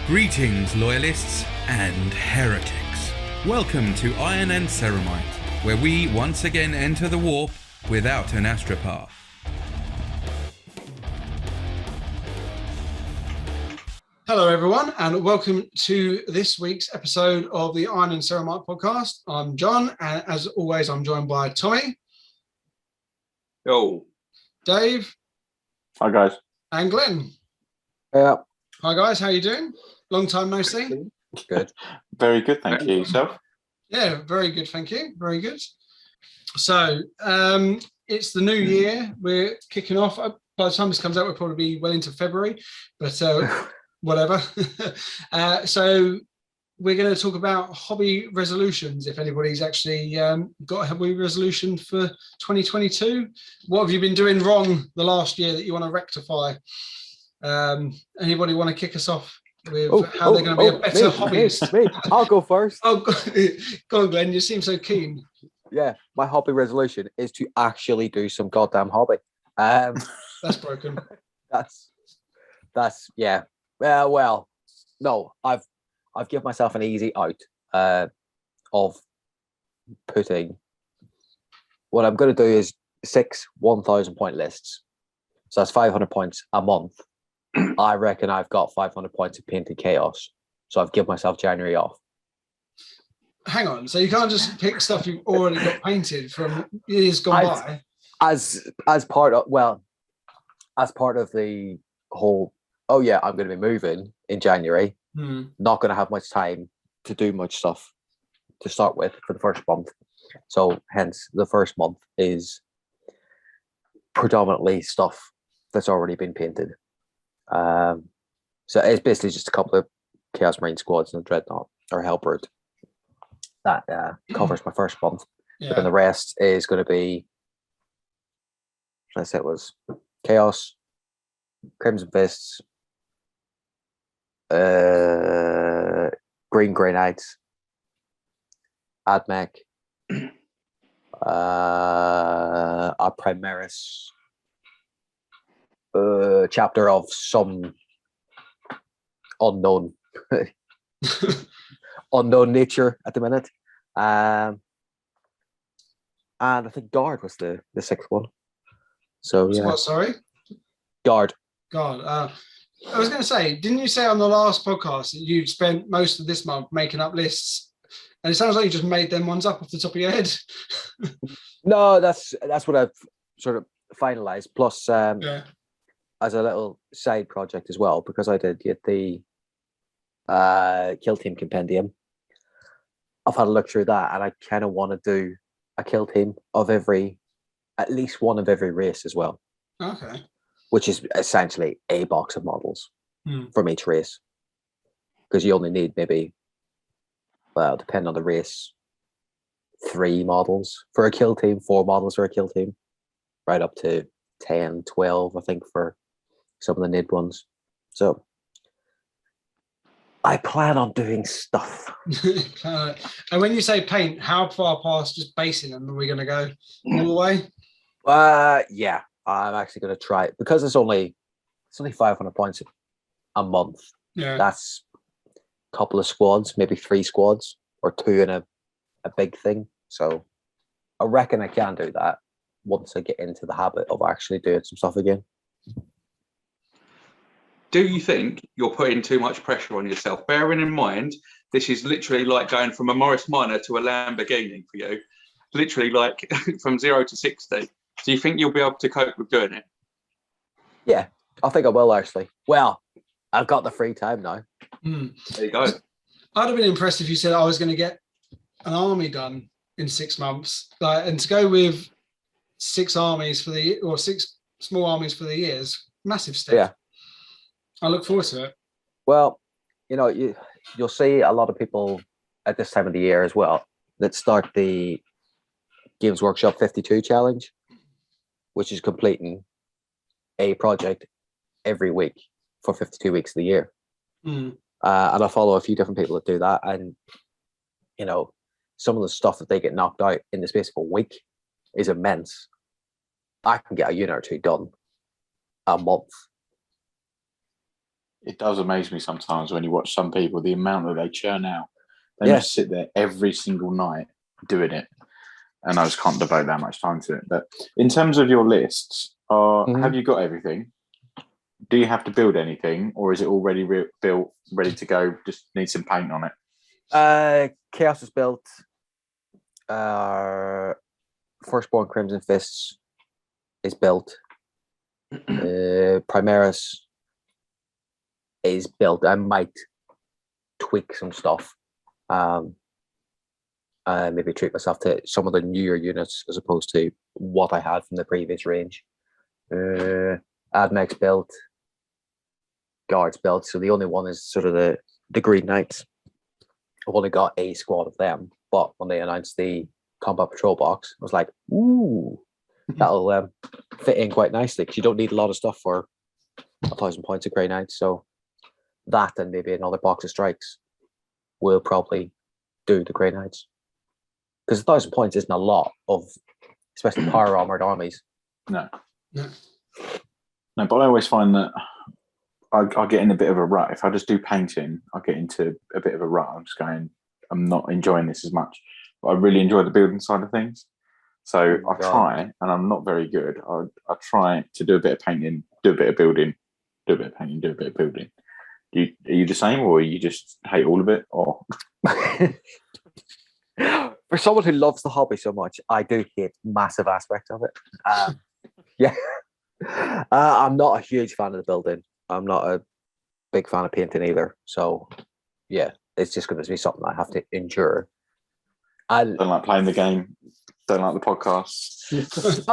Greetings, loyalists and heretics. Welcome to Iron and Ceramite, where we once again enter the warp without an astropath. Hello, everyone, and welcome to this week's episode of the Iron and Ceramite podcast. I'm John, and as always, I'm joined by Tommy. Yo. Dave. Hi, guys. And Glenn. Yeah. Hi, guys. How you doing? Long time no see. Good. Very good, thank you. Yourself? Yeah, very good, thank you. Very good. So, it's the new year. We're kicking off. By the time this comes out, we'll probably be well into February, but whatever. So we're going to talk about hobby resolutions. If anybody's actually got a hobby resolution for 2022, what have you been doing wrong the last year that you want to rectify? Anybody want to kick us off with how they're going to be a better hobbyist? Me. I'll go first. Oh, go on, Glenn. You seem so keen. Yeah, my hobby resolution is to actually do some goddamn hobby. That's broken. That's yeah. Well, no, I've given myself an easy out of putting. What I'm going to do is 6 1,000 point lists. So that's 500 points a month. I reckon I've got 500 points of painted chaos. So I've given myself January off. Hang on. So you can't just pick stuff you've already got painted from years gone by? As part of the whole, oh yeah, I'm going to be moving in January. Not going to have much time to do much stuff to start with for the first month. So hence the first month is predominantly stuff that's already been painted. So it's basically just a couple of Chaos Marine squads and a Dreadnought or Hellbird that covers my first month. Yeah. But then the rest is going to be, let's say it was Chaos, Crimson Fists, Green Grey Knights, Admech, a Primaris chapter of some unknown nature at the minute, and I think Guard was the sixth one. So yeah. What, sorry? Guard. I was going to say, didn't you say on the last podcast that you'd spent most of this month making up lists? And it sounds like you just made them ones up off the top of your head. No, that's what I've sort of finalized. Plus, as a little side project as well, because I did get the Kill Team Compendium. I've had a look through that, and I kind of want to do a kill team of at least one of every race as well. Okay. Which is essentially a box of models from each race, because you only need maybe, well, depending on the race, 3 models for a kill team, 4 models for a kill team, right up to 10, 12, I think, for some of the NID ones. So I plan on doing stuff. And when you say paint, how far past just basing them are we going to go? All the way? Yeah, I'm actually going to try it because it's only 500 points a month. Yeah, that's a couple of squads, maybe 3 squads or 2 in a big thing. So I reckon I can do that once I get into the habit of actually doing some stuff again. Do you think you're putting too much pressure on yourself? Bearing in mind, this is literally like going from a Morris Minor to a Lamborghini for you. Literally like from 0 to 60. Do you think you'll be able to cope with doing it? Yeah, I think I will actually. Well, I've got the free time now. There you go. I'd have been impressed if you said I was going to get an army done in 6 months. And to go with 6 armies for the or 6 small armies for the years, massive step. Yeah. I look forward to it. Well, you'll see a lot of people at this time of the year as well that start the Games Workshop 52 challenge, which is completing a project every week for 52 weeks of the year. And I follow a few different people that do that, and some of the stuff that they get knocked out in the space of a week is immense. I can get a unit or 2 done a month it does amaze me sometimes when you watch some people, the amount that they churn out. They Yeah. must sit there every single night doing it. And I just can't devote that much time to it. But in terms of your lists, have you got everything? Do you have to build anything, or is it already built, ready to go? Just need some paint on it. Chaos is built. Firstborn Crimson Fists is built. Primaris is built. I might tweak some stuff. Maybe treat myself to some of the newer units as opposed to what I had from the previous range. Admech's built. Guards built. So the only one is sort of the Green Knights. I've only got a squad of them, but when they announced the combat patrol box, I was like, ooh, that'll fit in quite nicely because you don't need a lot of stuff for 1,000 points of Grey Knights. So that and maybe another box of strikes will probably do the Grey Knights. Because 1,000 points isn't a lot of, especially power armored armies. No, but I always find that I get in a bit of a rut. If I just do painting, I get into a bit of a rut. I'm just going, I'm not enjoying this as much. But I really enjoy the building side of things. So I try, and I'm not very good. I try to do a bit of painting, do a bit of building, do a bit of painting, do a bit of building. Are you the same, or you just hate all of it? Or for someone who loves the hobby so much, I do hate massive aspects of it. Yeah, I'm not a huge fan of the building. I'm not a big fan of painting either. So, yeah, it's just going to be something I have to endure. I don't like playing the game. Don't like the podcasts.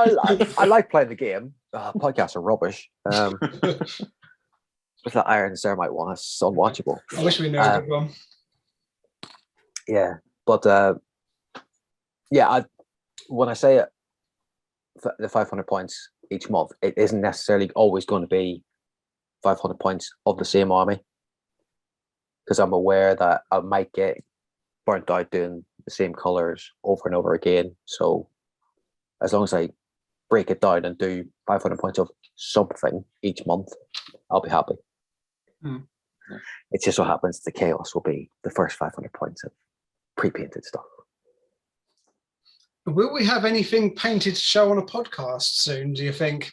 I like playing the game. Podcasts are rubbish. With that Iron and Ceramite one, it's unwatchable. I wish we knew a good one. Yeah, but yeah, when I say it, the 500 points each month, it isn't necessarily always going to be 500 points of the same army, because I'm aware that I might get burnt out doing the same colors over and over again. So as long as I break it down and do 500 points of something each month, I'll be happy. It just so happens the chaos will be the first 500 points of pre-painted stuff. Will we have anything painted to show on a podcast soon, do you think?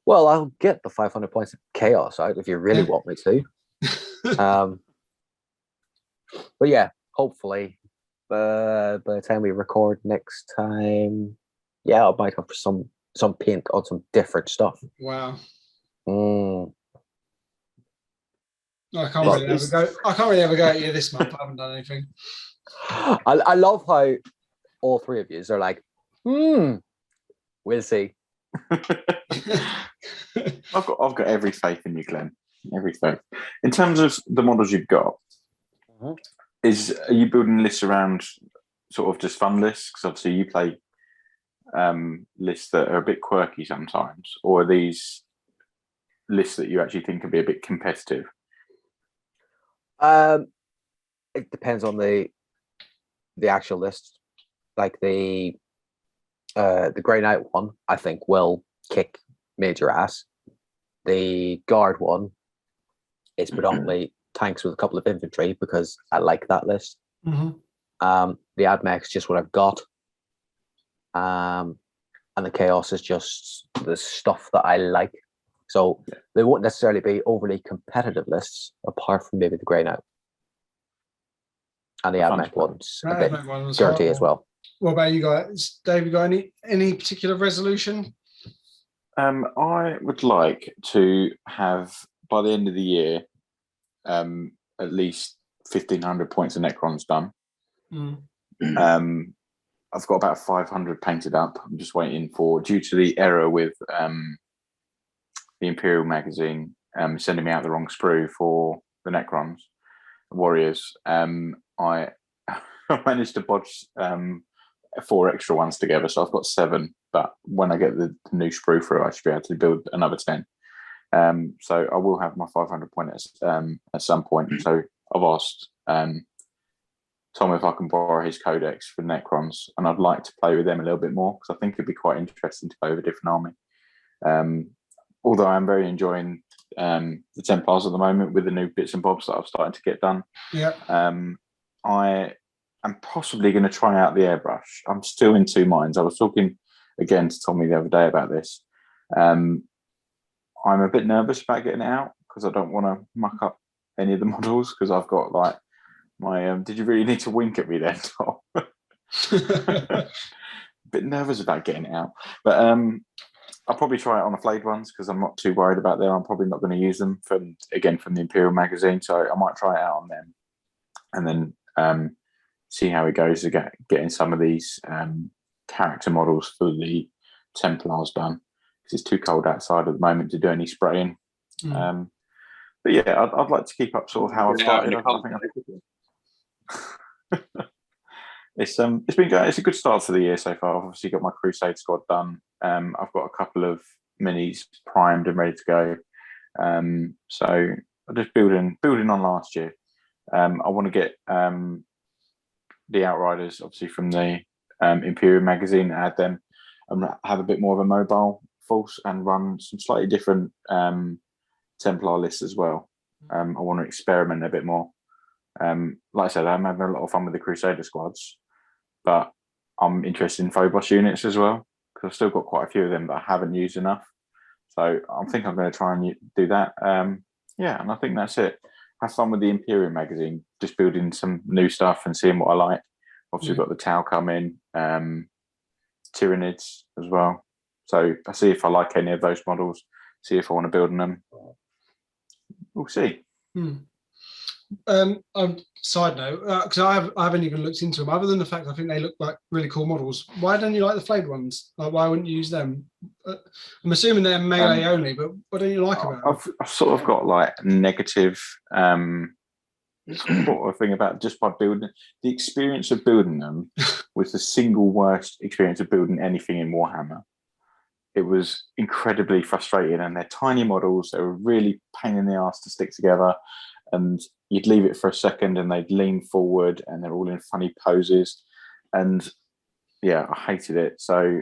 Well, I'll get the 500 points of chaos out if you really want me to. But yeah, hopefully by the time we record next time, yeah, I might have some paint on some different stuff. Wow. I can't really ever go at you this month. I haven't done anything. I love how all three of you are like, we'll see. I've got every faith in you, Glenn. Every faith. In terms of the models you've got, are you building lists around sort of just fun lists? Because obviously you play lists that are a bit quirky sometimes, or are these lists that you actually think can be a bit competitive? It depends on the actual list. Like the Grey Knight one, I think will kick major ass. The Guard one is predominantly tanks with a couple of infantry because I like that list. The Admech's just what I've got. And the Chaos is just the stuff that I like. So they won't necessarily be overly competitive lists, apart from maybe the Grey Knight. And the Admech one's a bit dirty as well. What about you guys? Dave, you got any particular resolution? I would like to have, by the end of the year, at least 1,500 points of Necrons done. I've got about 500 painted up. I'm just waiting for, due to the error with the Imperial magazine sending me out the wrong sprue for the Necrons warriors. I managed to bodge 4 extra ones together, so I've got 7. But when I get the new sprue through, I should be able to build another 10. So I will have my 500 points at some point. So I've asked Tom if I can borrow his codex for Necrons, and I'd like to play with them a little bit more because I think it'd be quite interesting to play with a different army. Although I'm very enjoying the Templars at the moment with the new bits and bobs that I've started to get done. Yeah. I am possibly going to try out the airbrush. I'm still in two minds. I was talking again to Tommy the other day about this. I'm a bit nervous about getting it out because I don't want to muck up any of the models because I've got like my. Did you really need to wink at me then, Tom? A bit nervous about getting it out, but I'll probably try it on the flayed ones because I'm not too worried about them. I'm probably not going to use them from the Imperial magazine, so I might try it out on them, and then see how it goes to getting some of these character models for the Templars done because it's too cold outside at the moment to do any spraying. But yeah, I'd like to keep up sort of how I started. It's been going. It's a good start to the year so far. I've obviously got my Crusade squad done. I've got a couple of minis primed and ready to go. So I'm just building on last year. I want to get the Outriders, obviously from the Imperial magazine, add them and have a bit more of a mobile force and run some slightly different Templar lists as well. I want to experiment a bit more. Like I said, I'm having a lot of fun with the Crusader squads, but I'm interested in Phobos units as well because I've still got quite a few of them that I haven't used enough. So I think I'm going to try and do that. Yeah, and I think that's it. Have fun with the Imperial magazine, just building some new stuff and seeing what I like. Obviously, we've got the Tau coming, Tyranids as well. So I see if I like any of those models, see if I want to build on them. We'll see. Side note, because I haven't even looked into them, other than the fact I think they look like really cool models. Why don't you like the flayed ones? Like, why wouldn't you use them? I'm assuming they're melee only, but what don't you like about them? I've sort of got like negative sort of thing about just by building the experience of building them was the single worst experience of building anything in Warhammer. It was incredibly frustrating, and they're tiny models. They were really pain in the ass to stick together, and you'd leave it for a second and they'd lean forward and they're all in funny poses. And yeah, I hated it. So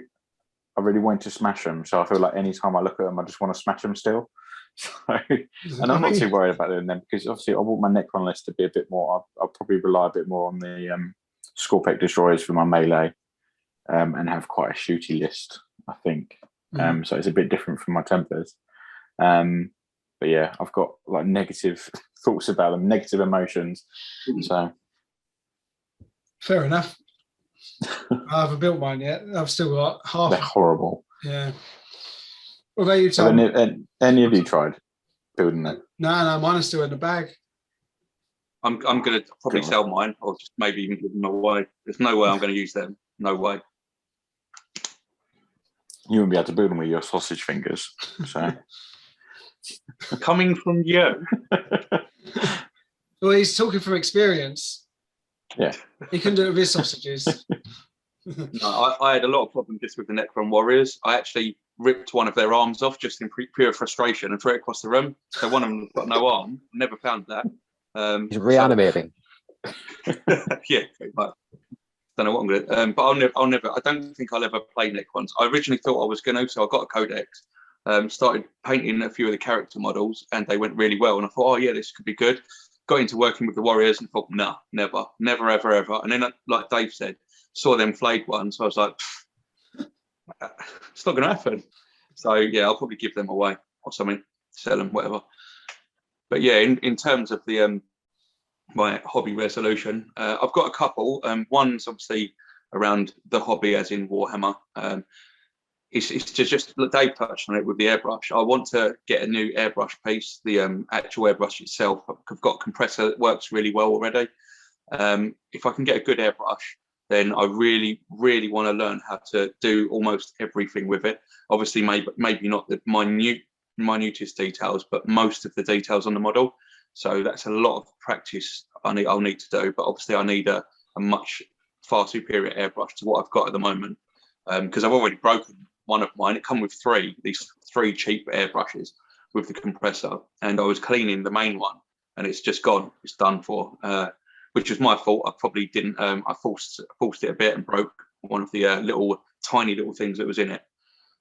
I really wanted to smash them. So I feel like anytime I look at them, I just want to smash them still. So, and I'm not too worried about doing them because obviously I want my Necron list to be a bit more, I'll probably rely a bit more on the Scorpec destroyers for my melee and have quite a shooty list, I think. So it's a bit different from my Templars. But yeah, I've got like negative thoughts about them, negative emotions. So fair enough. I haven't built mine yet. I've still got half. They're horrible. Yeah. What about you, Tom? Have any of you tried building them? No, mine is still in the bag. I'm going to probably sell mine or just maybe even give them away. There's no way I'm going to use them. No way. You wouldn't be able to build them with your sausage fingers. So. Coming from you. Well, he's talking from experience. Yeah. He couldn't do it with his sausages. No, I had a lot of problems just with the Necron Warriors. I actually ripped one of their arms off just in pure frustration and threw it across the room. So one of them got no arm. Never found that. He's reanimating. Yeah, pretty much. Don't know what I'm going to. But I'll never. I don't think I'll ever play Necrons. I originally thought I was going to, so I got a codex. Started painting a few of the character models, and they went really well. And I thought, oh yeah, this could be good. Got into working with the Warriors and thought, no, never, ever, ever. And then, like Dave said, saw them flayed ones. So I was like, it's not going to happen. So yeah, I'll probably give them away or something, sell them, whatever. But yeah, in terms of the my hobby resolution, I've got a couple. One's obviously around the hobby, as in Warhammer. It's just Dave touched on it with the airbrush. I want to get a new airbrush piece, the actual airbrush itself. I've got a compressor that works really well already. If I can get a good airbrush, then I really, really want to learn how to do almost everything with it. Obviously, maybe not the minutest details, but most of the details on the model. So that's a lot of practice I'll need to do. But obviously, I need a much far superior airbrush to what I've got at the moment, because I've already broken one of mine. It come with these three cheap airbrushes with the compressor, and I was cleaning the main one, and it's just gone. It's done for, which was my fault. I probably didn't. I forced it a bit and broke one of the tiny little things that was in it.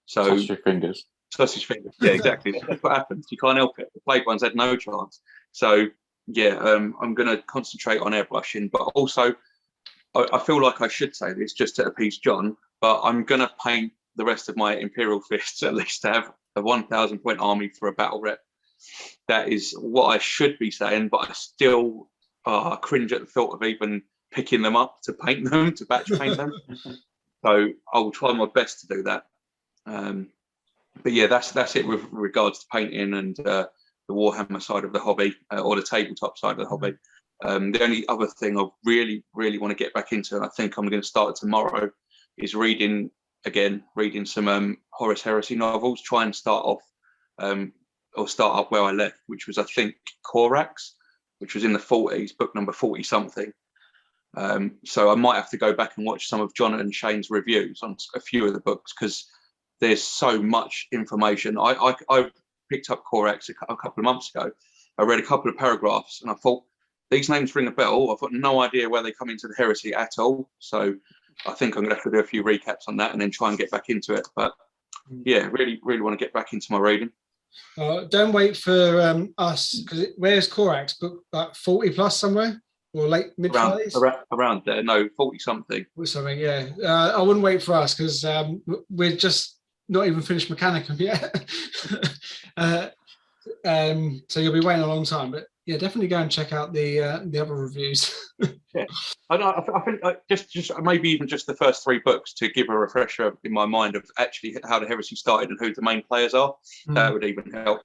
So touch your fingers. Sausage fingers. Yeah, exactly. That's what happens. You can't help it. The Plague ones had no chance. So yeah, I'm going to concentrate on airbrushing, but also I feel like I should say this just to appease John, but I'm going to paint the rest of my Imperial fists at least to have a 1,000 point army for a battle rep. That is what I should be saying, but I still cringe at the thought of even picking them up to paint them, to batch paint them. So I'll try my best to do that. But yeah, that's it with regards to painting and the Warhammer side of the hobby, or the tabletop side of the hobby. The only other thing I really, really want to get back into, and I think I'm going to start tomorrow, is reading some Horus Heresy novels. Try and start off, or start up where I left, which was, I think, Corax, which was in the 40s, book number 40 something. So I might have to go back and watch some of John and Shane's reviews on a few of the books, because there's so much information. I picked up Corax a couple of months ago. I read a couple of paragraphs and I thought, these names ring a bell. I've got no idea where they come into the heresy at all. So I think I'm going to have to do a few recaps on that and then try and get back into it. But yeah, really, really want to get back into my reading. Don't wait for us, because where's Corax? Book like 40 plus somewhere? Or late mid 40s? Around there, no, 40 something. Something, yeah. I wouldn't wait for us, because we're just not even finished Mechanicum yet. So you'll be waiting a long time. But yeah, definitely go and check out the other reviews. Yeah, I think just maybe even just the first 3 books to give a refresher in my mind of actually how the heresy started and who the main players are. That would even help.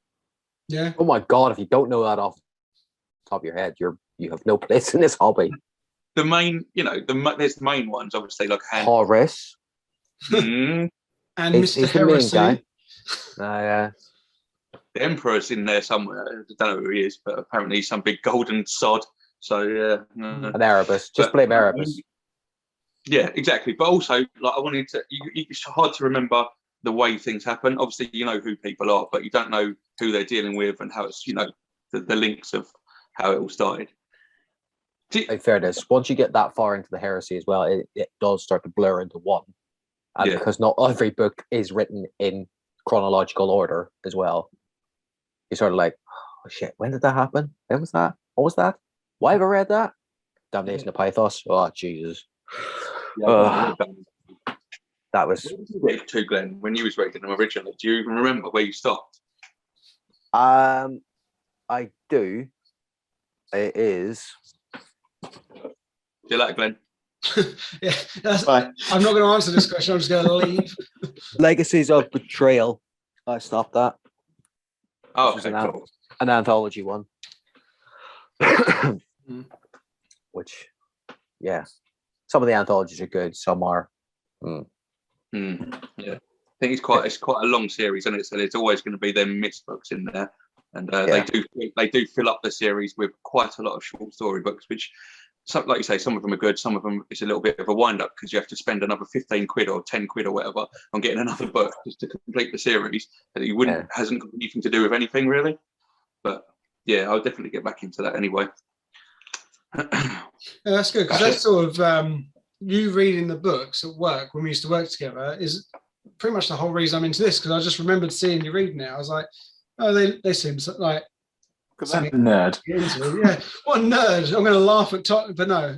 Yeah. Oh my God! If you don't know that off the top of your head, you have no place in this hobby. The main, there's the main ones, obviously, like Horus. And He's Mr. the main Heresy. guy. The Emperor's in there somewhere. I don't know who he is, but apparently he's some big golden sod. So yeah, An Erebus. Just blame Erebus. Yeah, exactly. But also, like, I wanted to. It's hard to remember the way things happen. Obviously, you know who people are, but you don't know who they're dealing with and how it's, the links of how it all started. In fairness, once you get that far into the heresy as well, it does start to blur into one. And because not every book is written in chronological order as well, you're sort of like, oh shit, when did that happen? When was that? What was that? Why have I read that? Damnation of Pythos. Oh Jesus. That was. When did you read to, Glenn, when you was reading them originally? Do you even remember where you stopped? I do. It is. Do you like Glenn? Yeah, I'm not going to answer this question. I'm just going to leave. Legacies of Betrayal. I stopped that. Oh, okay, cool. An anthology one. Which, yeah, some of the anthologies are good. Some are. Yeah, I think it's quite a long series, and so there's always going to be them missed books in there, and they do fill up the series with quite a lot of short story books, which. Like you say, some of them are good. Some of them it's a little bit of a wind up because you have to spend another 15 quid or 10 quid or whatever on getting another book just to complete the series that you wouldn't hasn't got anything to do with anything really. But yeah, I'll definitely get back into that anyway. That's good, because that's sort of you reading the books at work when we used to work together is pretty much the whole reason I'm into this, because I just remembered seeing you reading it. I was like, oh, they seem like. Because I'm a nerd. Yeah, what a nerd! I'm going to laugh at Tot, but no.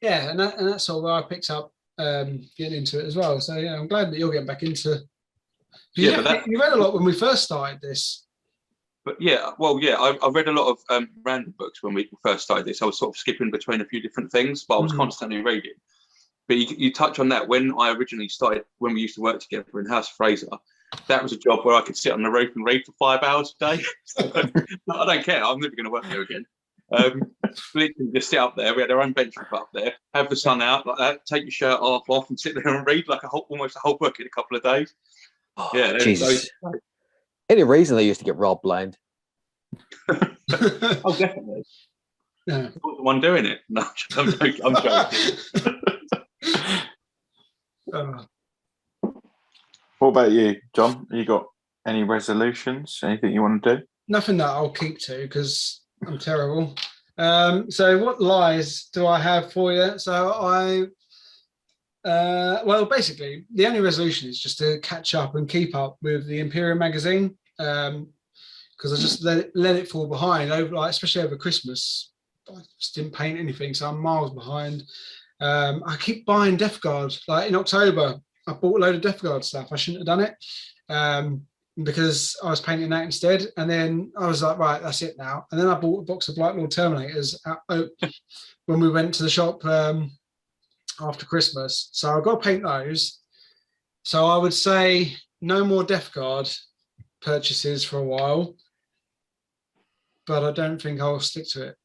Yeah, and that's sort of where I picked up getting into it as well. So yeah, I'm glad that you're getting back into. You read a lot when we first started this. But yeah, well, yeah, I read a lot of random books when we first started this. I was sort of skipping between a few different things, but I was constantly reading. But you touch on that when I originally started, when we used to work together in House Fraser. That was a job where I could sit on the roof and read for 5 hours a day. So, I don't care. I'm never going to work there again. Literally just sit up there. We had our own bench up there, have the sun out like that, take your shirt off and sit there and read like almost a whole book in a couple of days. Oh, yeah, Jesus. Any reason they used to get robbed blind? Oh, definitely. Yeah. I was the one doing it. No, I'm joking. What about you, John? You got any resolutions? Anything you want to do? Nothing that I'll keep to, because I'm terrible. So what lies do I have for you? So Well, basically, the only resolution is just to catch up and keep up with the Imperial magazine, because I just let it fall behind over, like, especially over Christmas. I just didn't paint anything, so I'm miles behind. I keep buying Death Guard. Like in October, I bought a load of Death Guard stuff. I shouldn't have done it, because I was painting that instead. And then I was like, right, that's it now. And then I bought a box of Black Lord Terminators when we went to the shop after Christmas. So I've got to paint those. So I would say no more Death Guard purchases for a while, but I don't think I'll stick to it.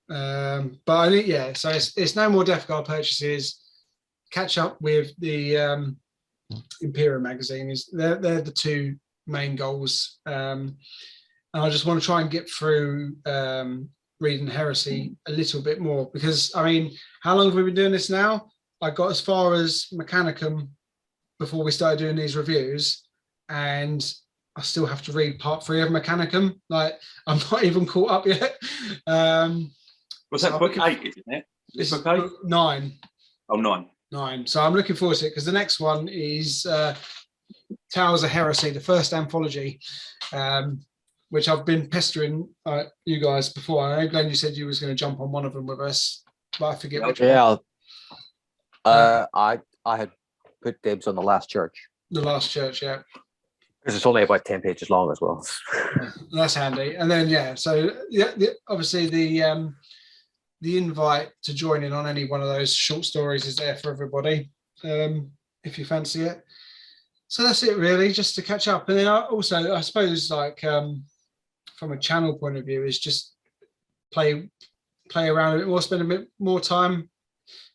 But I think, yeah, so it's no more Death Guard purchases. Catch up with the Imperial magazine. They're the two main goals. And I just want to try and get through reading Heresy a little bit more, because, I mean, how long have we been doing this now? I got as far as Mechanicum before we started doing these reviews, and I still have to read part 3 of Mechanicum. Like, I'm not even caught up yet. Was that book 8, isn't it? This is book 8? book 9. Oh, 9. 9. So I'm looking forward to it, because the next one is Towers of Heresy, the first anthology, which I've been pestering you guys before. I know, Glenn, you said you was going to jump on one of them with us, but I forget which one. Yeah, I had put dibs on The Last Church. The Last Church, yeah. Because it's only about 10 pages long as well. That's handy. And then, yeah, so yeah, obviously the invite to join in on any one of those short stories is there for everybody, if you fancy it. So that's it, really, just to catch up. And then also, I suppose, like, from a channel point of view, is just play around a bit more, spend a bit more time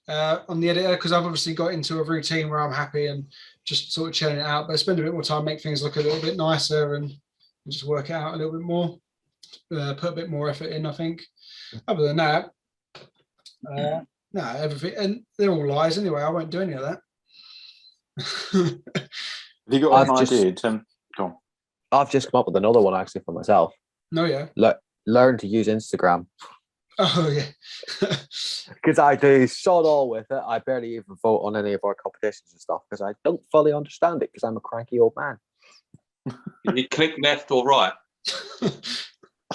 on the editor, because I've obviously got into a routine where I'm happy and just sort of chilling it out, but spend a bit more time, make things look a little bit nicer, and just work it out a little bit more, put a bit more effort in, I think. Other than that, no, everything, and they're all lies anyway. I won't do any of that. Have you got an idea? Go on. I've just come up with another one actually for myself. No, yeah. Learn to use Instagram. Oh, yeah. Because I do sod all with it. I barely even vote on any of our competitions and stuff because I don't fully understand it, because I'm a cranky old man. You click left or right.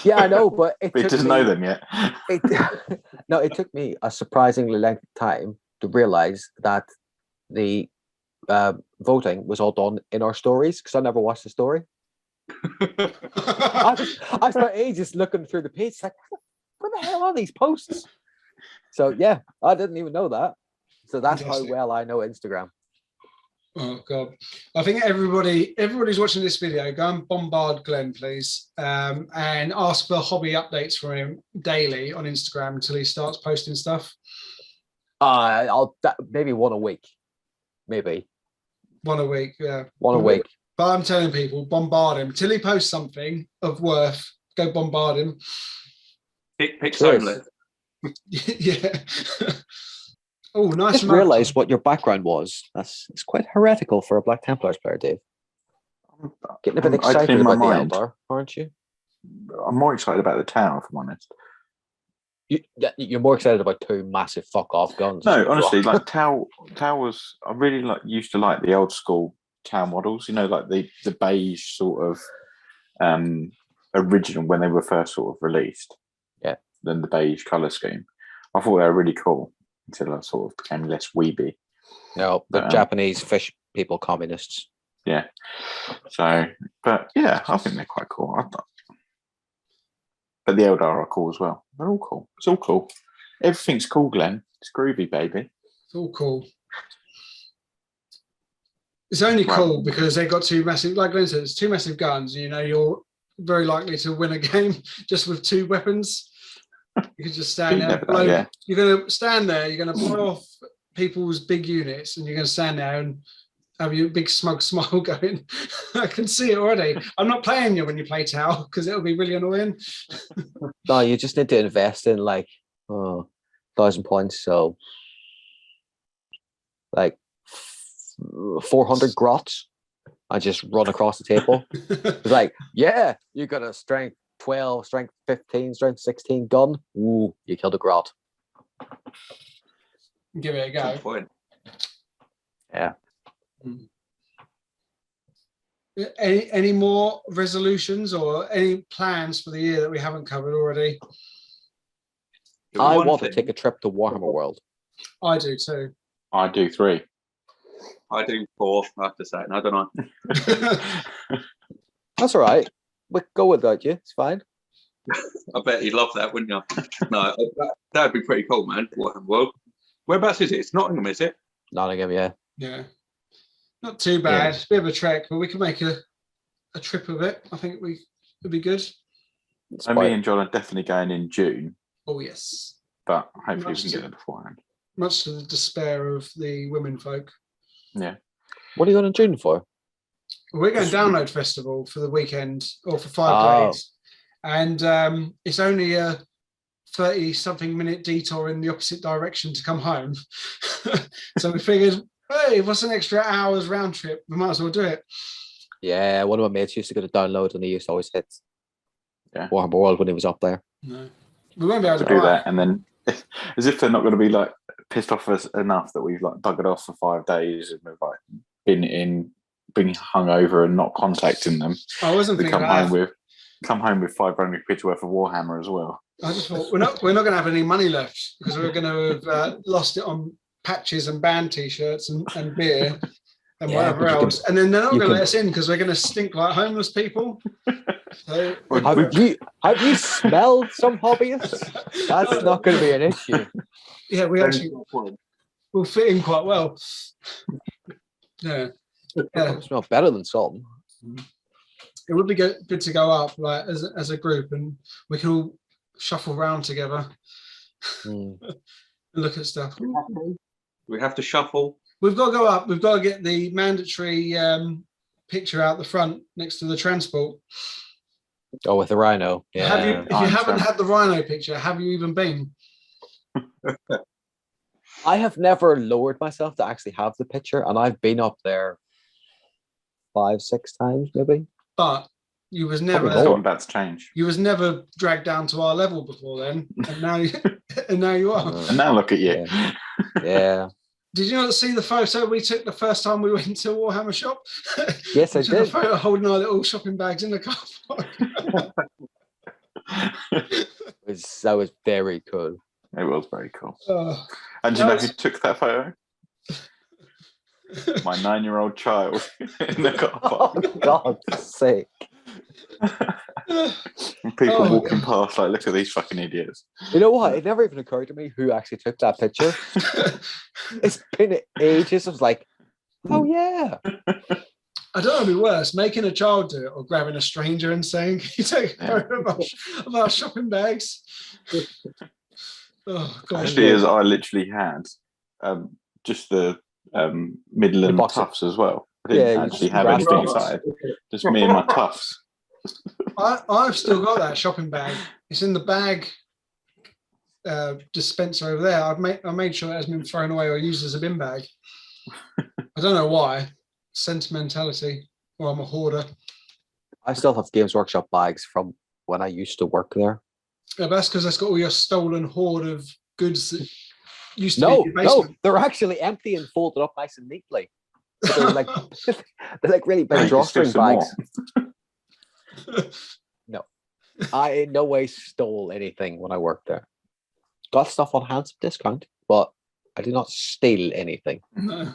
Yeah, I know, but it doesn't know them yet. It took me a surprisingly length of time to realize that the voting was all done in our stories, because I never watched the story. I spent ages looking through the page, like, where the hell are these posts? So yeah, I didn't even know that. So that's Fantastic. how well I know Instagram. Oh God, I think everybody's watching this video, go and bombard Glenn, please, and ask for hobby updates from him daily on Instagram until he starts posting stuff. Maybe one a week, maybe one a week. Yeah, one a week. But I'm telling people, bombard him till he posts something of worth. Go bombard him. Pics only. Yeah. Oh, nice. I just realised what your background was. It's quite heretical for a Black Templars player, Dave. Getting a bit excited about the Eldar, aren't you? I'm more excited about the tower, if I'm honest. You're more excited about 2 massive fuck off guns. No, honestly, like towers. I really used to like the old school tower models. You know, like the beige sort of original when they were first sort of released. Yeah. Then the beige color scheme. I thought they were really cool until I sort of became less weeby. No, the Japanese fish people, communists. Yeah. So, but yeah, I think they're quite cool. But the Eldar are cool as well. They're all cool. It's all cool. Everything's cool, Glenn. It's groovy, baby. It's all cool. It's only cool because they got 2 massive, like Glenn said, it's 2 massive guns. You know, you're very likely to win a game just with 2 weapons. You can just stand there. You're going to stand there. You're going to blow off people's big units, and you're going to stand there and have your big smug smile going. I can see it already. I'm not playing you when you play Tau, because it'll be really annoying. No, you just need to invest in 1,000 points. So, 400 grots. I just run across the table. It's you got a strength 12, strength 15, strength 16 gun. Ooh, you killed a grot. Give it a go. Yeah. Any more resolutions or any plans for the year that we haven't covered already? I want to take a trip to Warhammer World. I do too. I do 3. I do 4, I have to say. I don't know. That's all right. We'll go without you. It's fine. I bet you'd love that, wouldn't you? No, that'd be pretty cool, man. Well, whereabouts is it? It's Nottingham, is it? Nottingham, yeah. Yeah. Not too bad. It's a bit of a trek, but we can make a trip of it. I think it'd be good. So me and John are definitely going in June, Oh, yes. but hopefully we can get there beforehand. Much to the despair of the women folk. Yeah. What are you going to June for? We're going Download Festival for the weekend, or for 5 days. And it's only a 30-something minute detour in the opposite direction to come home. So we figured, hey, what's an extra hour's round trip? We might as well do it. Yeah, one of my mates used to go to Download and he used to always hit Warhammer World when he was up there. No. We won't be able to do that, and then as if they're not going to be like pissed off us enough that we've like buggered off for 5 days and we've like been hungover and not contacting them. I wasn't we thinking come home with 500 quid worth of Warhammer as well. I just thought we're not going to have any money left because we're going to have lost it on patches and band t-shirts and beer and whatever else. And then they're not going to let us in because we're going to stink like homeless people. So, have you smelled some hobbyists? That's not going to be an issue. Yeah, we'll fit in quite well. Yeah. It smells better than some. It would be good to go up like as a group, and we can all shuffle around together and look at stuff. We have to shuffle. We've got to go up. We've got to get the mandatory picture out the front next to the transport. Oh, with the rhino. Yeah. If you haven't had the rhino picture, have you even been? I have never lowered myself to actually have the picture, and I've been up there 5-6 times maybe. But you was never. That's change. You was never dragged down to our level before then, and now you are. And now look at you. Yeah. Did you not see the photo we took the first time we went to a Warhammer shop? Yes, I did. A photo holding our little shopping bags in the car park. That was very cool. It was very cool. And do you know who took that photo? My 9-year-old child in the car park. Oh, God's sake. And people walking past like, look at these fucking idiots. You know what? It never even occurred to me who actually took that picture. It's been ages. I was like, oh yeah. I don't know what'd be worse, making a child do it or grabbing a stranger and saying, can you take a photo of our shopping bags? Oh, gosh. Actually, as I literally had just the Midland Tufts as well. I didn't actually have anything inside. Just me and my Tufts. I've still got that shopping bag. It's in the bag dispenser over there. I made sure it hasn't been thrown away or used as a bin bag. I don't know why. Sentimentality. Or I'm a hoarder. I still have Games Workshop bags from when I used to work there. Yeah, but that's because that's got all your stolen hoard of goods that used to be in your No, basement. they're actually empty and folded up nice and neatly. So they're like really big drawstring bags. No, I in no way stole anything when I worked there. Got stuff on handsome discount, but I did not steal anything. No.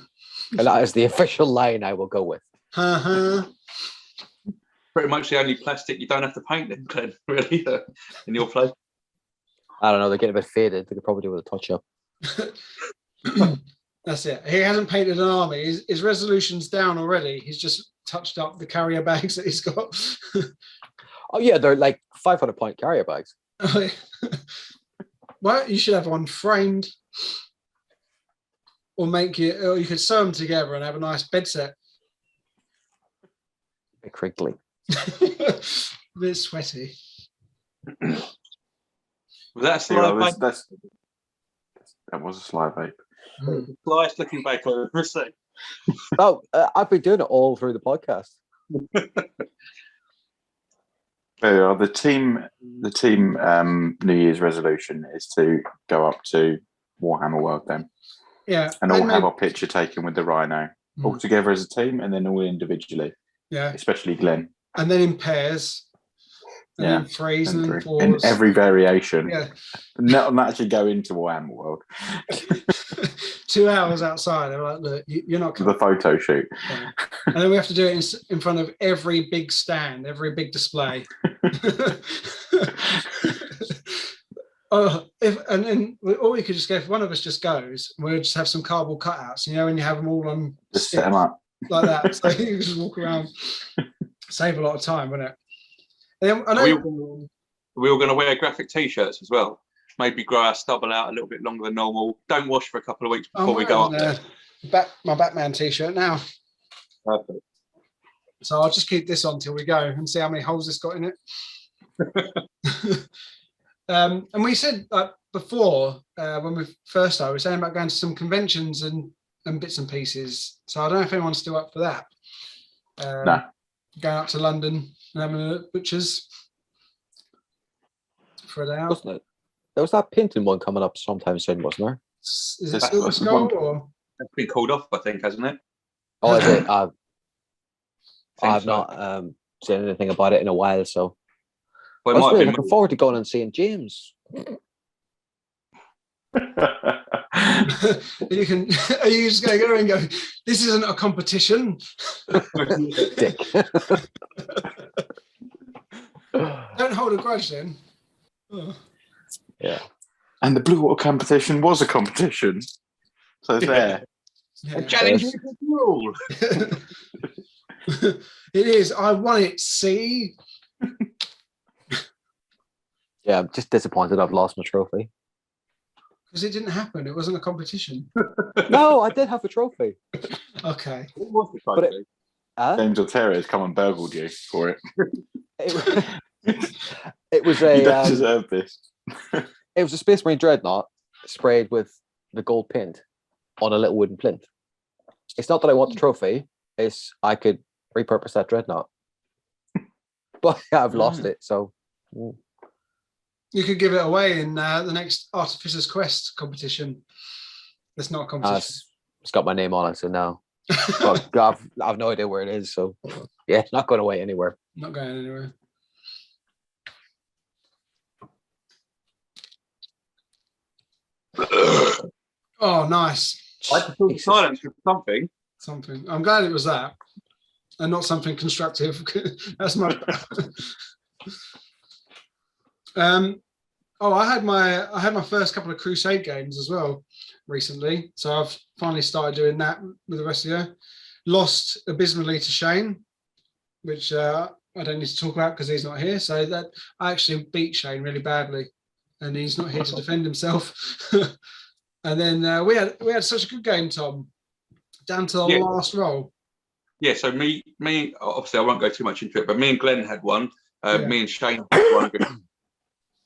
And that is the official line I will go with. Pretty much the only plastic you don't have to paint them, Glenn, really, in your place. I don't know, they're getting a bit faded. They could probably do with a touch-up. That's it. He hasn't painted an army. His resolution's down already. He's just touched up the carrier bags that he's got. Oh yeah, they're like 500-point carrier bags. Well, you should have one framed, or or you could sew them together and have a nice bed set. A bit crinkly. A bit sweaty. Was that a slide vape? That was a slide vape. Slice looking back over a sec. Oh, I've been doing it all through the podcast. The team New Year's resolution is to go up to Warhammer World then. Yeah. And all have our picture taken with the rhino, all together as a team, and then all individually. Yeah. Especially Glenn. And then in pairs. And then threes and then fours. In every variation. Yeah. Not actually go into Warhammer World. 2 hours outside. They're like, look, you're not coming. The photo shoot. Yeah. And then we have to do it in front of every big stand, every big display. Or we could just go, if one of us just goes, we'll just have some cardboard cutouts, when you have them all on just set them up like that. So you just walk around, save a lot of time, wouldn't it? We were going to wear graphic t-shirts as well. Maybe grow our stubble out a little bit longer than normal. Don't wash for a couple of weeks before we go up there. My Batman t-shirt now. Perfect. So I'll just keep this on till we go and see how many holes it's got in it. And we said before, when we first started, we were saying about going to some conventions and bits and pieces. So I don't know if anyone's still up for that. No. Going up to London and having a butchers for a day out. Wasn't it? There was that Pinton one coming up sometime soon, wasn't there? Is it Silver Skull or? It's been called off, I think, hasn't it? Oh, is it? I've not seen anything about it in a while, so Well, I was really looking forward to going and seeing James. Are you just going to go and go, this isn't a competition? Dick. Don't hold a grudge then. Oh. Yeah. And the Blue Water competition was a competition. So there. Yeah. A challenge rule. It is. I won it, see? Yeah, I'm just disappointed I've lost my trophy. Because it didn't happen. It wasn't a competition. No, I did have a trophy. Okay. What was the trophy? James Otero has come and burgled you for it. It was You don't a deserve this. it was a Space Marine dreadnought sprayed with the gold paint on a little wooden plinth. It's not that I want the trophy, it's I could repurpose that dreadnought. But I've lost it, so You could give it away in the next Artificer's Quest competition. That's not a competition. It's got my name on it, so no. But I've no idea where it is, so yeah, it's not going away anywhere. Not going anywhere. Oh, nice. I had to fill the silence with something. Something. I'm glad it was that, and not something constructive. That's my. I had my first couple of Crusade games as well recently, so I've finally started doing that with the rest of you. Lost abysmally to Shane, which I don't need to talk about because he's not here. So that I actually beat Shane really badly, and he's not here to defend himself. And then we had such a good game, Tom, down to the last roll. Yeah. So me, obviously I won't go too much into it, but me and Glenn had one. Me and Shane had one.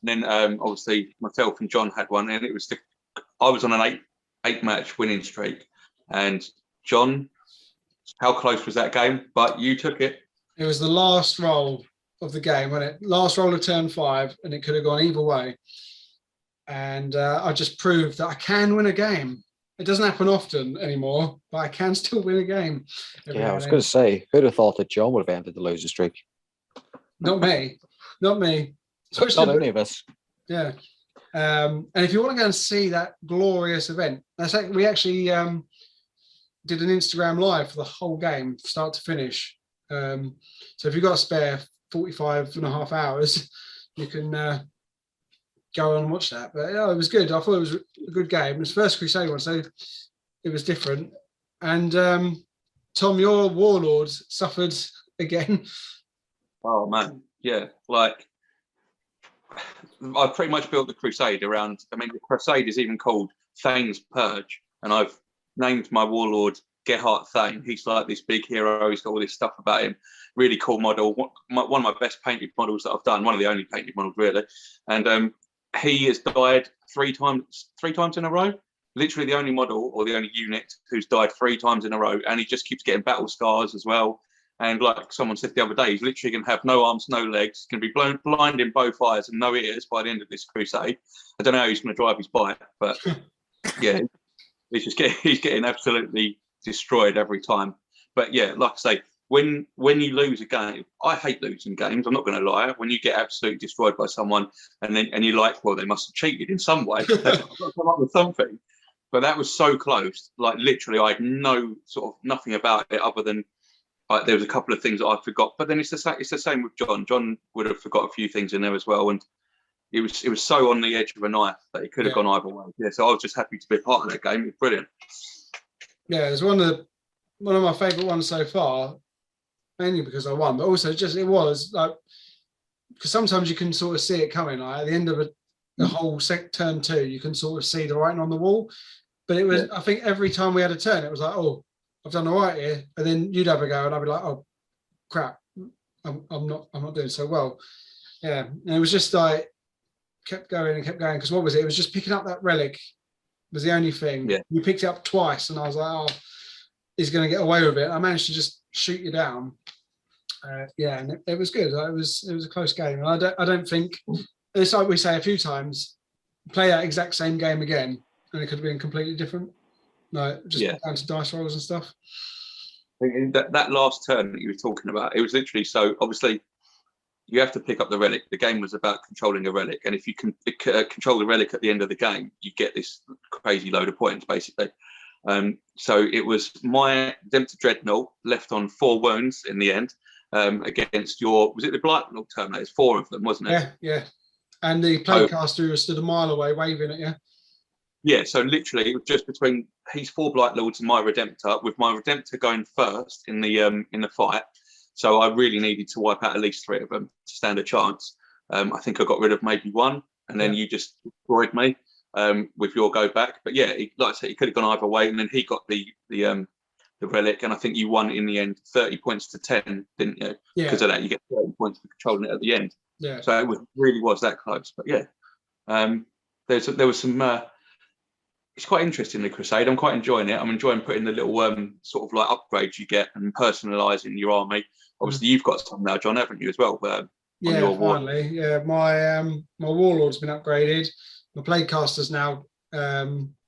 And then obviously myself and John had one, and it was I was on an eight match winning streak, and John, how close was that game? But you took it. It was the last roll of the game, wasn't it? Last roll of turn 5, and it could have gone either way. And I just proved that I can win a game. It doesn't happen often anymore, but I can still win a game. Yeah, I was going to say, who'd have thought that John would have ended the losing streak? Not me. Not me. Not any of us. Yeah. And if you want to go and see that glorious event, we actually did an Instagram live for the whole game, start to finish. So if you've got a spare 45 and a half hours, you can go on and watch that. But yeah, it was good. I thought it was a good game. It was the first Crusade one, so it was different. And Tom, your Warlords suffered again. Oh man, yeah. Like I pretty much built the Crusade around. I mean, the Crusade is even called Thane's Purge, and I've named my Warlord Gerhard Thane. He's like this big hero. He's got all this stuff about him. Really cool model. One of my best painted models that I've done. One of the only painted models, really. And he has died three times in a row. Literally the only model or the only unit who's died 3 times in a row, and he just keeps getting battle scars as well. And like someone said the other day, he's literally going to have no arms, no legs, going to be blind in both eyes and no ears by the end of this Crusade. I don't know how he's going to drive his bike, but yeah, he's getting absolutely destroyed every time. But yeah, like I say, when you lose a game, I hate losing games. I'm not going to lie. When you get absolutely destroyed by someone, and you're like, well, they must have cheated in some way. They've got to come up with something. But that was so close. Like literally, I had no sort of nothing about it other than like there was a couple of things that I forgot. But then it's the same with John. John would have forgot a few things in there as well, and it was so on the edge of a knife that it could have gone either way. Yeah, so I was just happy to be a part of that game. It was brilliant. Yeah, it was one of my favourite ones so far, mainly because I won, but also just it was like because sometimes you can sort of see it coming. Like at the end of the whole turn 2, you can sort of see the writing on the wall. But it was, I think, every time we had a turn, it was like, oh, I've done all right here, and then you'd have a go, and I'd be like, oh, crap, I'm not doing so well. Yeah, and it was just like kept going because what was it? It was just picking up that relic was the only thing. Yeah. You picked it up twice, and I was like, oh, he's going to get away with it. I managed to just shoot you down. And it was good. It was a close game. And I don't think it's like we say a few times. Play that exact same game again, and it could have been completely different. No, just down to dice rolls and stuff. I think that last turn that you were talking about, it was literally so. Obviously, you have to pick up the relic. The game was about controlling a relic, and if you can control the relic at the end of the game, you get this crazy load of points, basically. So it was my Redemptor Dreadnought left on 4 wounds in the end against was it the Blightlord Terminators? 4 of them, wasn't it? Yeah. And the Playcaster who stood a mile away waving at you. Yeah, so literally it was just between his 4 Blightlords and my Redemptor, with my Redemptor going first in the fight. So I really needed to wipe out at least 3 of them to stand a chance. I think I got rid of maybe 1, and then you just destroyed me with your go back. But yeah, like I said, he could have gone either way, and then he got the relic, and I think you won in the end 30 points to 10, didn't you? Yeah. Because of that, you get 30 points for controlling it at the end. Yeah. So it really was that close. But yeah, there was some. It's quite interesting, the Crusade. I'm quite enjoying it. I'm enjoying putting the little sort of like upgrades you get and personalising your army. Obviously, you've got some now, John, haven't you, as well? Yeah, finally. Yeah, my Warlord's been upgraded. My Plaguecaster's now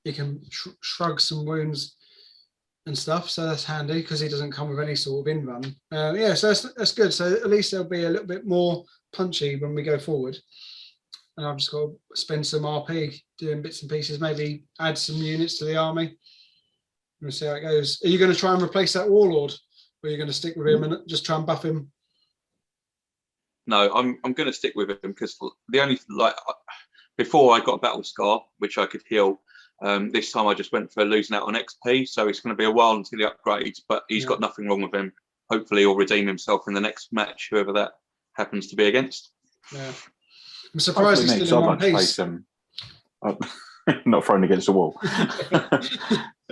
he can shrug some wounds and stuff, so that's handy because he doesn't come with any sort of in run. So that's good. So at least they'll be a little bit more punchy when we go forward. And I've just got to spend some RP doing bits and pieces, maybe add some units to the army. We'll see how it goes. Are you going to try and replace that Warlord, or are you going to stick with him and just try and buff him? No, I'm going to stick with him because the only before I got a battle scar, which I could heal. This time I just went for losing out on XP, so it's going to be a while until he upgrades. But he's got nothing wrong with him. Hopefully, he'll redeem himself in the next match, whoever that happens to be against. Yeah. I'm surprised he's still in one piece. Not thrown against the wall.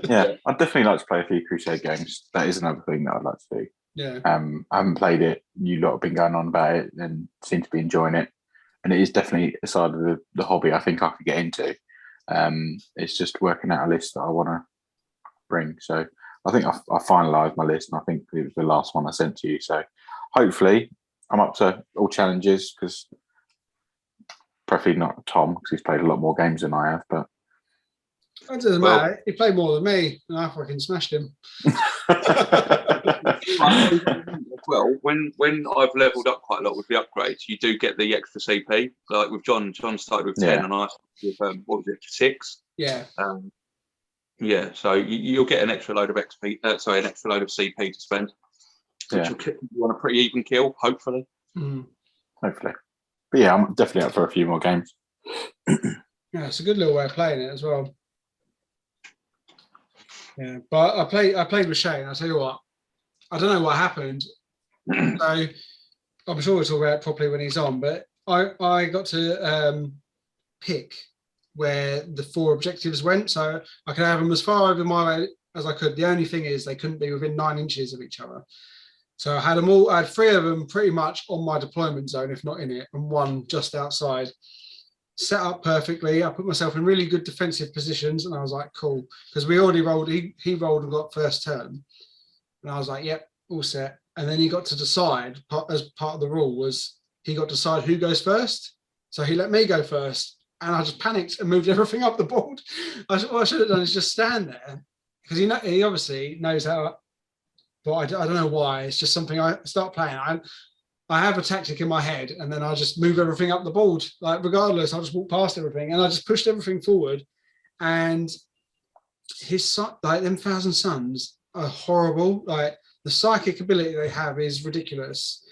Yeah, I'd definitely like to play a few Crusade games. That is another thing that I'd like to do. Yeah. I haven't played it. You lot have been going on about it and seem to be enjoying it. And it is definitely a side of the hobby I think I could get into. It's just working out a list that I want to bring. So I think I finalised my list, and I think it was the last one I sent to you. So hopefully I'm up to all challenges, because preferably not Tom, because he's played a lot more games than I have. But that doesn't matter. He played more than me, and I fucking smashed him. Well, when I've leveled up quite a lot with the upgrades, you do get the extra CP. Like with John started with 10, and I started with what was it, 6? Yeah. So you'll get an extra load of XP. An extra load of CP to spend, which will keep you on a pretty even kill, hopefully. Hopefully. But yeah, I'm definitely up for a few more games. Yeah, it's a good little way of playing it as well. Yeah, but I played with Shane. I'll tell you what, I don't know what happened. So I'm sure we'll talk about it properly when he's on, but I got to pick where the 4 objectives went, so I could have them as far over my way as I could. The only thing is they couldn't be within 9 inches of each other. So I had them all. I had 3 of them pretty much on my deployment zone, if not in it, and 1 just outside. Set up perfectly. I put myself in really good defensive positions, and I was like, cool, because we already rolled. He rolled and got first turn, and I was like, yep, all set. And then he got to decide, as part of the rule was he got to decide who goes first. So he let me go first, and I just panicked and moved everything up the board. What I should have done is just stand there, because he obviously knows how. But I don't know why. It's just something I start playing. I have a tactic in my head, and then I just move everything up the board. Like regardless, I'll just walk past everything, and I just pushed everything forward. And his like them Thousand Suns are horrible. Like the psychic ability they have is ridiculous.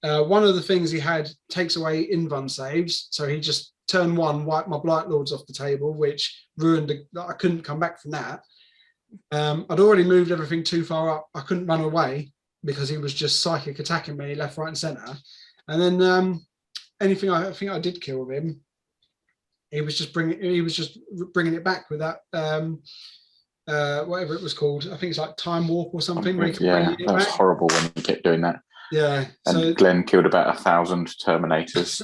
One of the things he had takes away invuln saves, so he just turn 1 wiped my Blight Lords off the table, which ruined. I couldn't come back from that. I'd already moved everything too far up. I couldn't run away because he was just psychic attacking me left, right, and center. And then anything I think I did kill with him, he was just bringing it back with that whatever it was called. I think it's like time warp or something. Where Yeah, that was horrible when you kept doing that. Yeah. And So Glenn killed about 1,000 Terminators.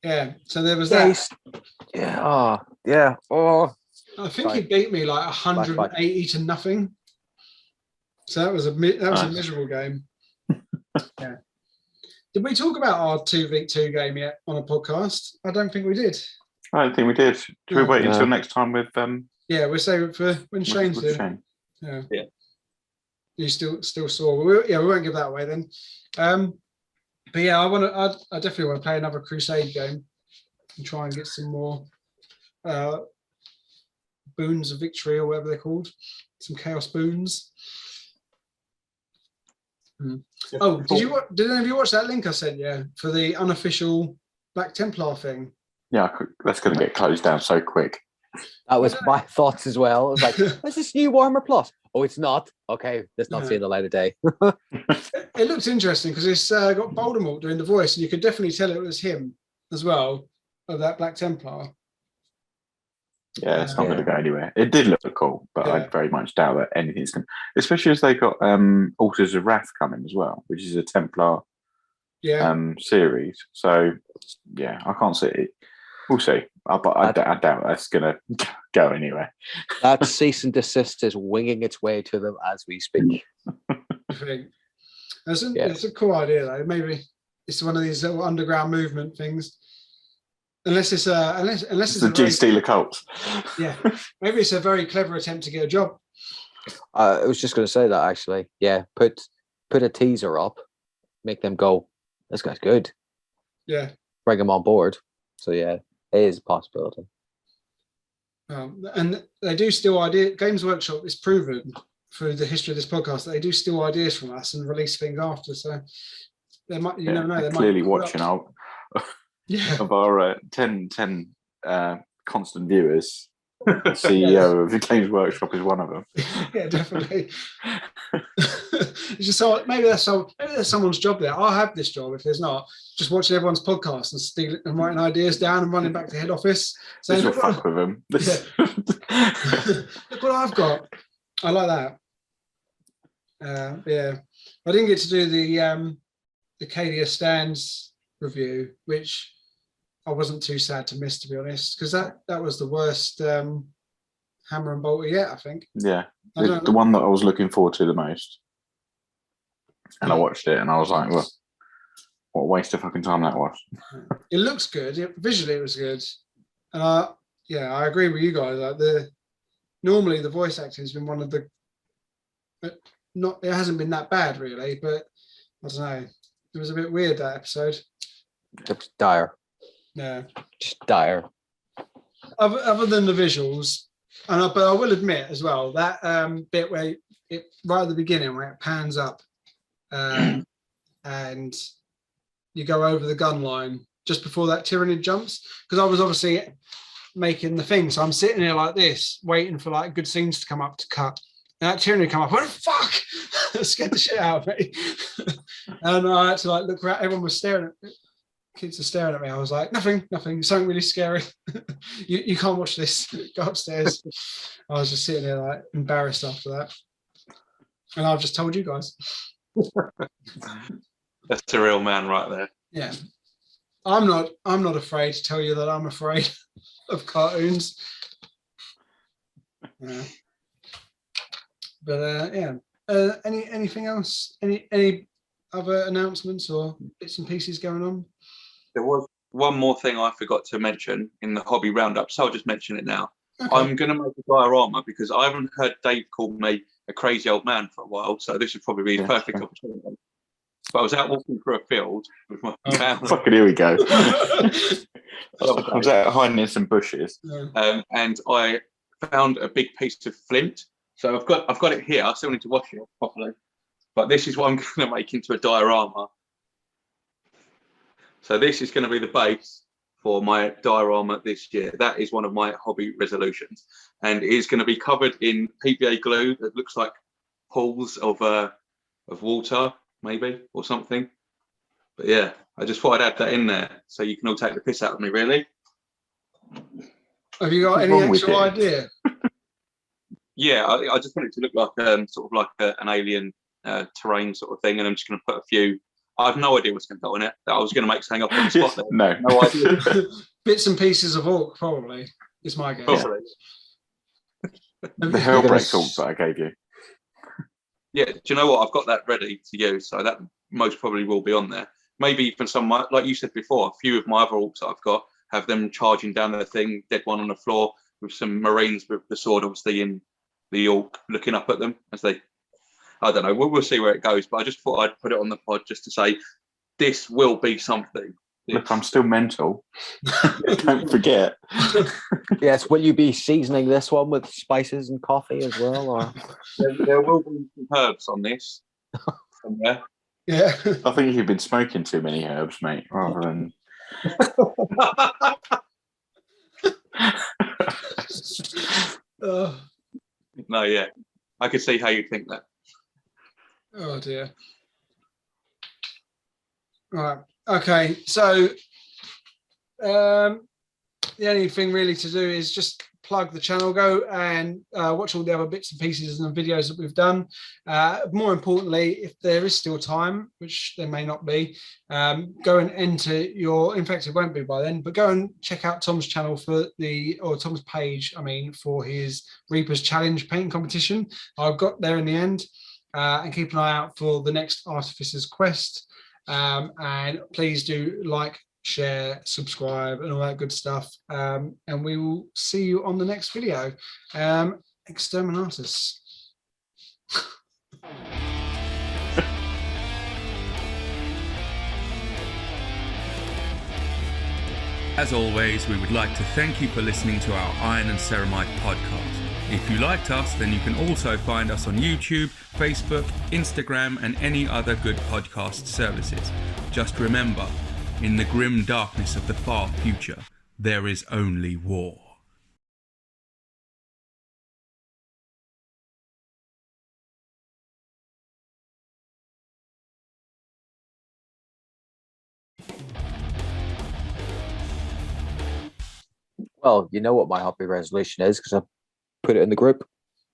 yeah. So there was that. Yeah. Oh, yeah. Oh. I think he beat me like 180 to nothing. So that was a miserable game. Yeah. Did we talk about our 2v2 game yet on a podcast? I don't think we did. I don't think we did. Should we wait until next time with Yeah, we'll save it for when Shane's here. Shane? Yeah. Yeah. You still saw. We won't give that away then. But yeah, I definitely want to play another Crusade game and try and get some more boons of victory or whatever they're called. Some chaos boons. Oh, did any of you watch that link I sent you for the unofficial Black Templar thing? Yeah, that's going to get closed down so quick. That was my thoughts as well. It was like, what's this new Warhammer Plus? Oh, it's not. Okay, let's not see the light of day. It looks interesting because it's got Voldemort doing the voice, and you could definitely tell it was him as well, of that Black Templar. Yeah, it's not going to go anywhere. It did look cool, but I very much doubt that anything's going to... Especially as they got Altars of Wrath coming as well, which is a Templar series. So, yeah, I can't see it. We'll see. But I doubt that's going to go anywhere. That cease and desist is winging its way to them as we speak. I think it's a cool idea, though. Maybe it's one of these little underground movement things. Unless it's it's the G-Stealer cult. Yeah, maybe it's a very clever attempt to get a job. I was just going to say that actually. Yeah, put a teaser up, make them go, this guy's good. Yeah, bring them on board. So yeah, it is a possibility. And they do steal ideas. Games Workshop is proven through the history of this podcast that they do steal ideas from us and release things after. So they might, you never know. They're clearly watching out. Of our 10 constant viewers, CEO of the Games Workshop is one of them. Yeah, definitely. It's just maybe there's someone's job there. I'll have this job if there's not. Just watching everyone's podcast and stealing and writing ideas down and running back to head office. Saying, look fuck with them. Look what I've got. I like that. Yeah, I didn't get to do the Cadia Stands review, which I wasn't too sad to miss, to be honest, because that was the worst Hammer and Bolter yet, I think. Yeah, the one that I was looking forward to the most. And I watched it and I was like, well, what a waste of fucking time that was. It looks good. Visually it was good. And I agree with you guys. Like normally the voice acting has been one of the it hasn't been that bad really, but I don't know. It was a bit weird that episode. It was dire. Yeah. Just dire. Other than the visuals, but I will admit as well, that bit where it right at the beginning where it pans up and you go over the gun line just before that Tyranid jumps, because I was obviously making the thing, so I'm sitting here like this, waiting for like good scenes to come up to cut. And that Tyranid come up, what the fuck? It scared the shit out of me. And I had to like look around, everyone was staring at me. Kids are staring at me. I was like, nothing, something really scary. you can't watch this. Go upstairs. I was just sitting there like embarrassed after that. And I've just told you guys. That's a real man right there. Yeah. I'm not afraid to tell you that I'm afraid of cartoons. Yeah. But yeah. Anything else? Any other announcements or bits and pieces going on? There was one more thing I forgot to mention in the hobby roundup, so I'll just mention it now. Okay. I'm going to make a diorama because I haven't heard Dave call me a crazy old man for a while, so this would probably be the perfect opportunity. But I was out walking through a field with my family. Fucking here we go. I was out hiding in some bushes. And I found a big piece of flint. So I've got it here. I still need to wash it properly. But this is what I'm going to make into a diorama. So this is going to be the base for my diorama this year. That is one of my hobby resolutions. And it is going to be covered in PVA glue that looks like pools of water, maybe, or something. But yeah, I just thought I'd add that in there so you can all take the piss out of me, really. Have you got any actual idea? Yeah, I just want it to look like sort of like an alien terrain sort of thing, and I'm just going to put a few. I have no idea what's going to go on it. I was going to make something up on the spot. There. No idea. Bits and pieces of orc, probably. Is my guess. Probably. The Hellbreak orc that I gave you. Yeah, do you know what? I've got that ready to use, so that most probably will be on there. Maybe even some, like you said before, a few of my other orcs that I've got have them charging down the thing, dead one on the floor, with some marines with the sword, obviously, in the orc looking up at them as they. I don't know. We'll see where it goes, but I just thought I'd put it on the pod just to say this will be something. Look, I'm still mental. Don't forget. Yes, will you be seasoning this one with spices and coffee as well? Or there will be some herbs on this somewhere. Yeah. I think you've been smoking too many herbs, mate, rather than. No, yeah. I could see how you'd think that. Oh dear. Right. Okay. So the only thing really to do is just plug the channel, go and watch all the other bits and pieces and the videos that we've done. More importantly, if there is still time, which there may not be, go and enter your, in fact, it won't be by then, but go and check out Tom's channel Tom's page, for his Reaper's Challenge painting competition. I've got there in the end. And keep an eye out for the next Artificer's Quest. And please do like, share, subscribe, and all that good stuff. And we will see you on the next video. Exterminatus. As always, we would like to thank you for listening to our Iron and Ceramite podcast. If you liked us, then you can also find us on YouTube, Facebook, Instagram, and any other good podcast services. Just remember, in the grim darkness of the far future, there is only war. well, you know what my hobby resolution is because I put it in the group.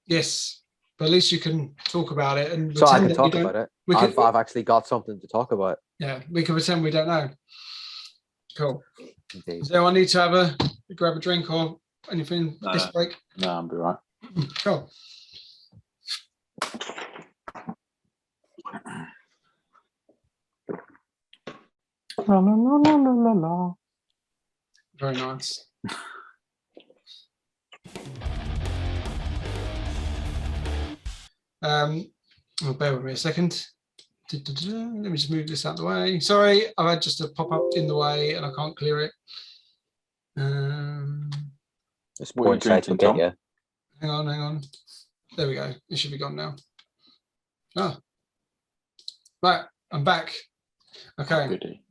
Yes, but at least you can talk about it and So I can that talk you don't- about it. we can- I've actually got something to talk about. Yeah, we can pretend we don't know. Cool. Indeed. Does anyone need to grab a drink or anything? No. This break. No, I'll be right. Cool. La, la, la, la, la, la, la. Very nice. Bear with me a second. Let me just move this out of the way. Sorry, I've had just a pop up in the way and I can't clear it. This What are you point site will drinking, get Tom? you. Hang on. There we go. It should be gone now. Ah. Right, I'm back. Okay. Goody.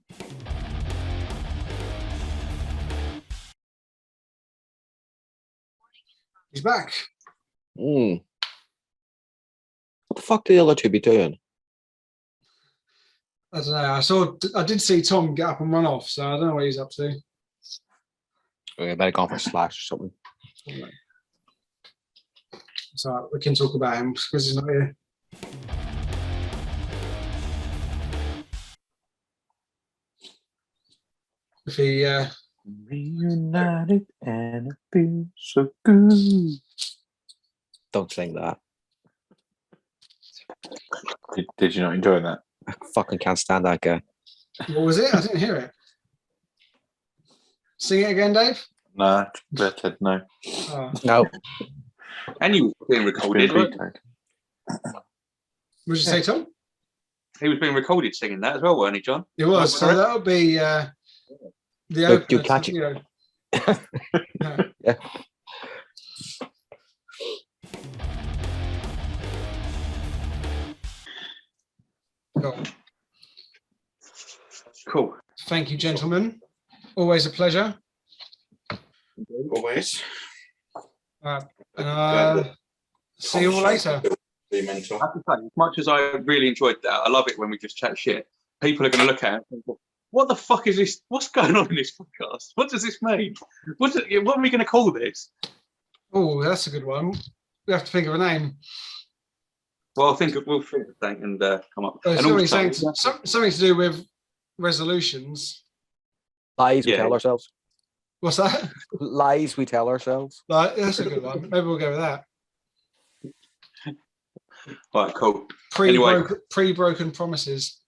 He's back. What the fuck do the other two be doing? I don't know. I did see Tom get up and run off, so I don't know what he's up to. We better go for a slash or something. So we can talk about him because he's not here. If he Reunited and it feels so good. Don't sing that. Did you not enjoy that? I fucking can't stand that guy. what was it? I didn't hear it. Sing it again, Dave. No, Ted, no. Oh. No. And you were being It's recorded. been Right? vetoed. What did you say, Tom? He was being recorded singing that as well, weren't he, John? It was. That's So correct. that'll be the Do opener. you catch it? You know. Yeah. Yeah. Cool. Cool. Thank you, gentlemen. Always a pleasure. Always. And see you all later. Be mental. I have to say, as much as I really enjoyed that, I love it when we just chat shit. People are going to look at it and think, what the fuck is this? What's going on in this podcast? What does this mean? What are we going to call this? Oh, that's a good one. We have to think of a name. Well, we'll think of something and come up. It's And got to be also, something to do with resolutions. Lies we Yeah. tell ourselves. What's that? Lies we tell ourselves. Like, that's a good one. Maybe we'll go with that. right, cool. Pre-broken promises.